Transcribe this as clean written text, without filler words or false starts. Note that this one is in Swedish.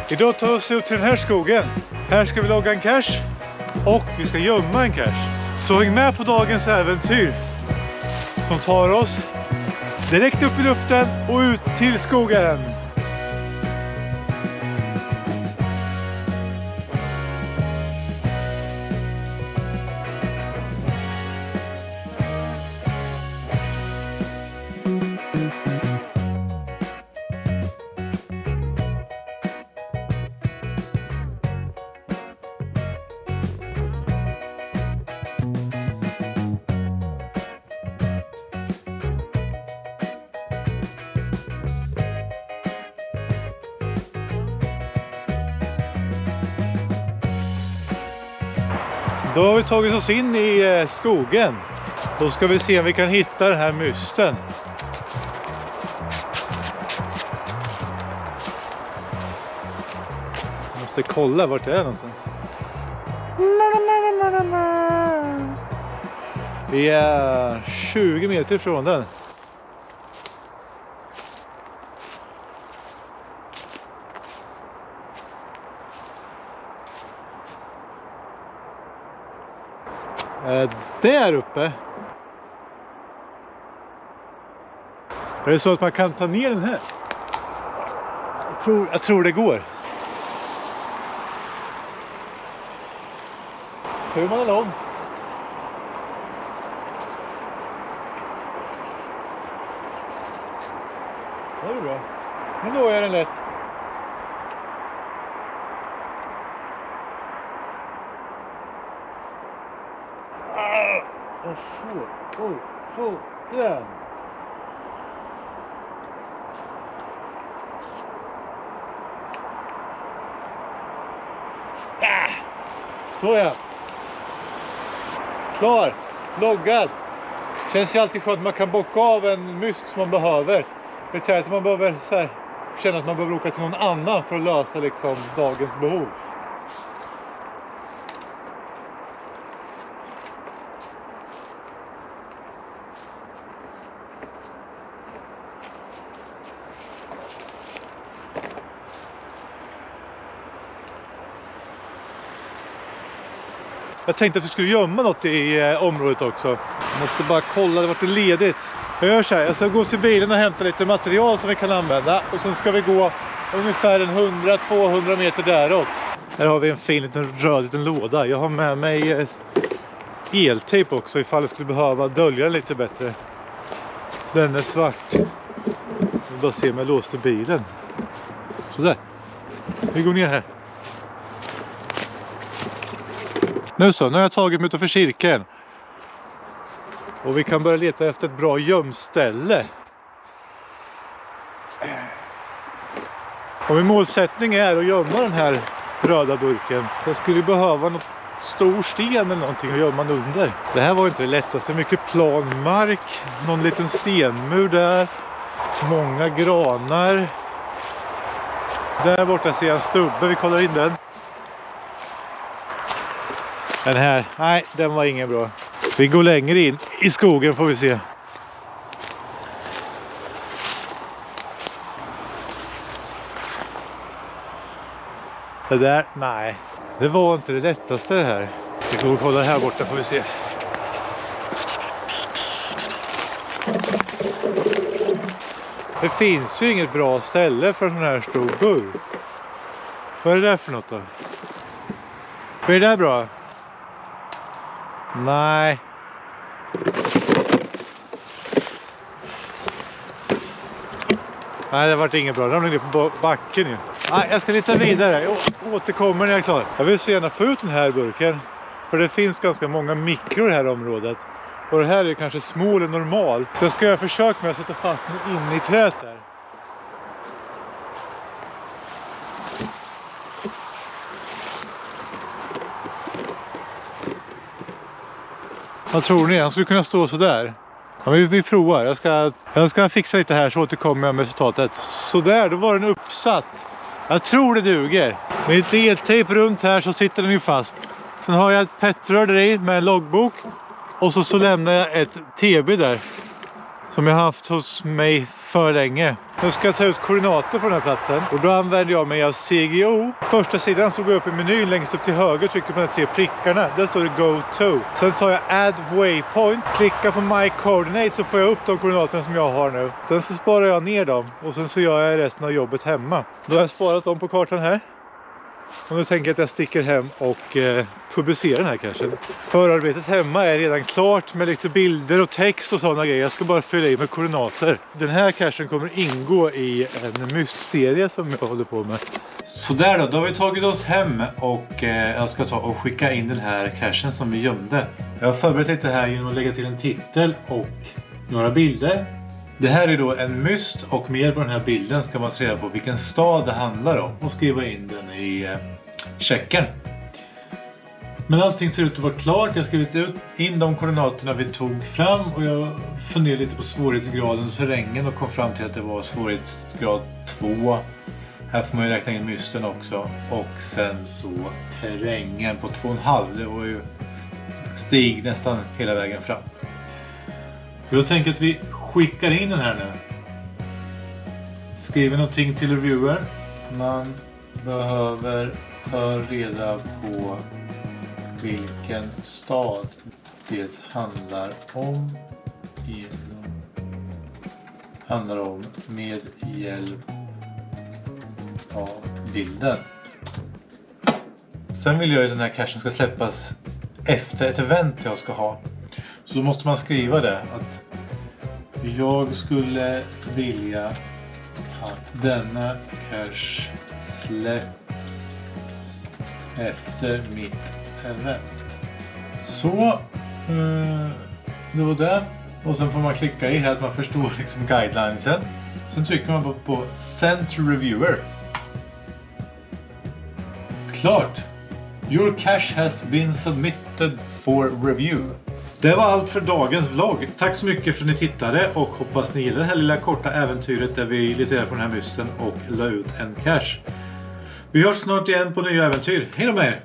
Idag tar vi oss ut till den här skogen. Här ska vi logga en cache och vi ska gömma en cache. Så häng med på dagens äventyr som tar oss direkt upp i luften och ut till skogen. Då har vi tagit oss in i skogen. Då ska vi se om vi kan hitta den här mysten. Jag måste kolla vart det är någonstans. Vi är 20 meter från den. Där uppe. Är det så att man kan ta ner den här? Jag tror det går. Tummen är lång. Det är bra. Nu når jag den lätt. Så den. Så ja. Klar. Loggad. Känns ju alltid skönt att man kan bocka av en myst som man behöver. Det är att man behöver så här, känna att man behöver åka till någon annan för att lösa liksom dagens behov. Jag tänkte att vi skulle gömma något i området också. Jag måste bara kolla vart det är ledigt. Jag gör så här, jag ska gå till bilen och hämta lite material som vi kan använda. Och sen ska vi gå ungefär 100-200 meter däråt. Här har vi en fin liten röd liten låda. Jag har med mig eltejp också ifall jag skulle behöva dölja den lite bättre. Den är svart. Jag vill bara se om jag låste bilen. Sådär. Vi går ner här. Nu har jag tagit mig utanför cirkeln. Och vi kan börja leta efter ett bra gömställe. Och min målsättning är att gömma den här röda burken. Jag skulle behöva något stor sten eller någonting att gömma under. Det här var inte det lättaste. Mycket plan mark. Någon liten stenmur där. Många granar. Där borta ser jag en stubbe. Vi kollar in den. Den här, nej, den var ingen bra. Vi går längre in i skogen får vi se. Det där, nej. Det var inte det lättaste det här. Vi går och kollar här borta får vi se. Det finns ju inget bra ställe för en sån här stor burk. Vad är det där för något då? Är det där bra? Nej. Nej, det var inget bra. De ligger på backen ju. Nej, jag ska leta vidare. Jag återkommer när jag är klar. Jag vill så gärna få ut den här burken. För det finns ganska många mikror i det här området. Och det här är kanske små eller normalt. Så jag ska göra försök med att sätta fast mig in i träet där. Vad tror ni? Han skulle kunna stå så där. Ja, vi provar. Jag ska fixa lite här så återkommer jag med resultatet. Så där, då var den uppsatt. Jag tror det duger. Med lite eltejp runt här så sitter den ju fast. Sen har jag ett petrör där i med en loggbok. Och så lämnar jag ett TB där. som jag haft hos mig för länge. Nu ska jag ta ut koordinater på den här platsen och då använder jag mig av CGO. Första sidan så går jag upp i menyn längst upp till höger, trycker på de 3 prickarna. Där står det Go To. Sen så har jag Add Waypoint, klickar på My Coordinates så får jag upp de koordinaterna som jag har nu. Sen så sparar jag ner dem och sen så gör jag resten av jobbet hemma. Då har jag sparat dem på kartan här. Och nu tänker jag att jag sticker hem och publicerar den här cachen. Förarbetet hemma är redan klart med lite bilder och text och sådana grejer. Jag ska bara fylla i med koordinater. Den här cachen kommer ingå i en mystserie som jag håller på med. Sådär då har vi tagit oss hem och jag ska ta och skicka in den här cachen som vi gömde. Jag har förberett lite här genom att lägga till en titel och några bilder. Det här är då en myst och med hjälp av den här bilden ska man ta reda på vilken stad det handlar om och skriva in den i checken. Men allting ser ut att vara klart. Jag har skrivit in de koordinaterna vi tog fram och jag funderade lite på svårighetsgraden och terrängen och kom fram till att det var svårighetsgrad 2. Här får man ju räkna in mysten också. Och sen så terrängen på 2,5. Det var ju stig nästan hela vägen fram. Jag tänker att vi skickar in den här nu. Skriver någonting till reviewern. Man behöver ta reda på vilken stad det handlar om med hjälp av bilden. Sen vill jag att den här cachen ska släppas efter ett event jag ska ha. Så då måste man skriva det att jag skulle vilja att denna cache släpps efter mitt event. Så det var det. Och sen får man klicka i här att man förstår liksom guidelinesen. Sen trycker man på Send to Reviewer. Klart! Your cache has been submitted for review. Det var allt för dagens vlogg. Tack så mycket för att ni tittade och hoppas ni gillar det här lilla korta äventyret där vi literar på den här mysten och la ut en cache. Vi hörs snart igen på nya äventyr. Hej då med er!